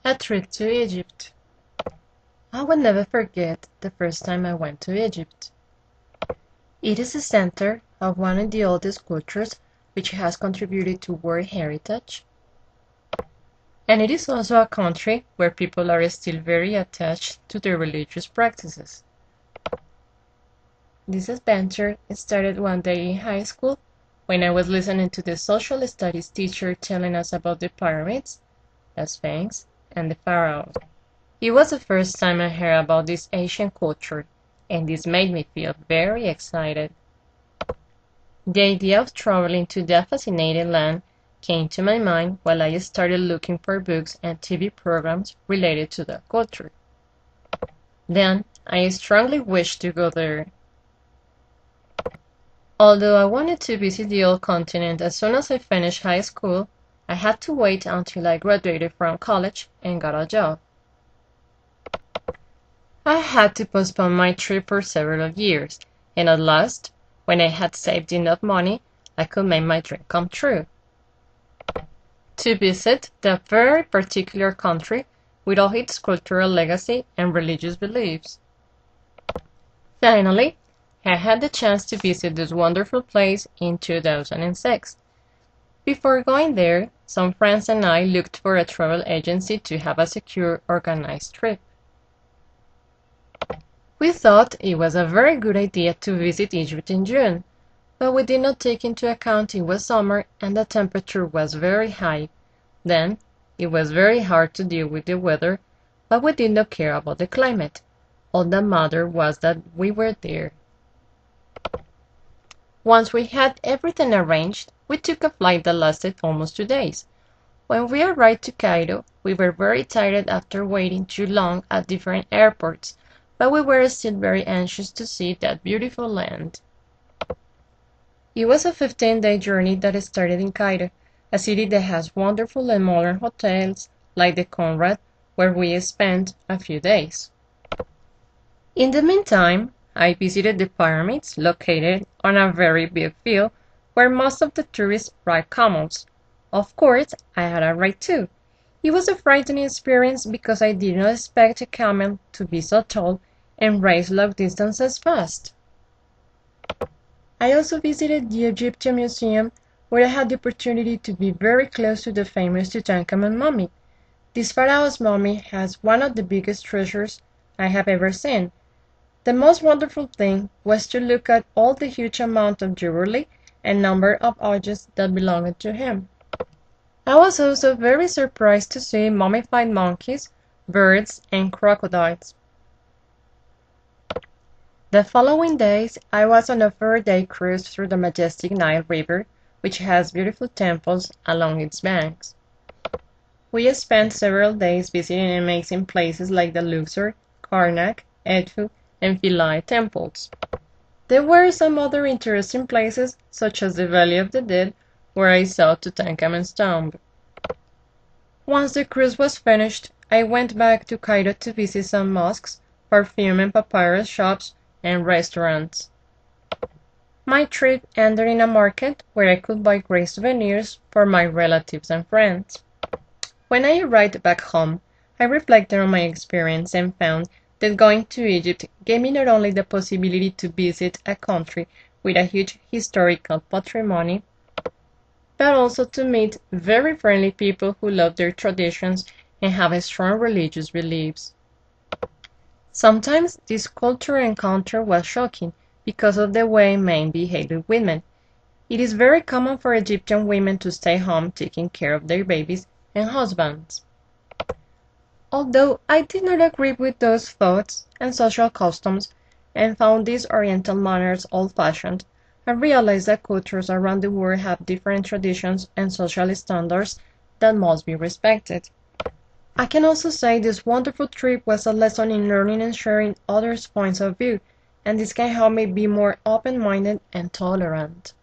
A trip to Egypt. I will never forget the first time I went to Egypt. It is the center of one of the oldest cultures which has contributed to World Heritage, and it is also a country where people are still very attached to their religious practices. This adventure started one day in high school when I was listening to the social studies teacher telling us about the pyramids, the Sphinx, and the pharaohs. It was the first time I heard about this ancient culture, and this made me feel very excited. The idea of traveling to that fascinating land came to my mind while I started looking for books and TV programs related to that culture. Then I strongly wished to go there. Although I wanted to visit the old continent as soon as I finished high school, I had to wait until I graduated from college and got a job. I had to postpone my trip for several years, and at last, when I had saved enough money, I could make my dream come true. To visit that very particular country with all its cultural legacy and religious beliefs. Finally, I had the chance to visit this wonderful place in 2006. Before going there, some friends and I looked for a travel agency to have a secure, organized trip. We thought it was a very good idea to visit Egypt in June, but we did not take into account it was summer and the temperature was very high. Then, it was very hard to deal with the weather, but we did not care about the climate. All that mattered was that we were there. Once we had everything arranged, we took a flight that lasted almost 2 days. When we arrived to Cairo, we were very tired after waiting too long at different airports, but we were still very anxious to see that beautiful land. It was a 15-day journey that started in Cairo, a city that has wonderful and modern hotels like the Conrad, where we spent a few days. In the meantime, I visited the pyramids located on a very big field where most of the tourists ride camels. Of course, I had a ride too. It was a frightening experience because I did not expect a camel to be so tall and race long distances fast. I also visited the Egyptian Museum, where I had the opportunity to be very close to the famous Tutankhamun mummy. This pharaoh's mummy has one of the biggest treasures I have ever seen. The most wonderful thing was to look at all the huge amount of jewelry and number of objects that belonged to him. I was also very surprised to see mummified monkeys, birds, and crocodiles. The following days, I was on a 4-day cruise through the majestic Nile River, which has beautiful temples along its banks. We spent several days visiting amazing places like the Luxor, Karnak, Edfu, and Philae temples. There were some other interesting places, such as the Valley of the Dead, where I saw Tutankhamun's tomb. Once the cruise was finished, I went back to Cairo to visit some mosques, perfume and papyrus shops, and restaurants. My trip ended in a market where I could buy great souvenirs for my relatives and friends. When I arrived back home, I reflected on my experience and found that going to Egypt gave me not only the possibility to visit a country with a huge historical patrimony, but also to meet very friendly people who love their traditions and have strong religious beliefs. Sometimes this cultural encounter was shocking because of the way men behave with women. It is very common for Egyptian women to stay home taking care of their babies and husbands. Although I did not agree with those thoughts and social customs and found these Oriental manners old-fashioned, I realized that cultures around the world have different traditions and social standards that must be respected. I can also say this wonderful trip was a lesson in learning and sharing others' points of view, and this can help me be more open-minded and tolerant.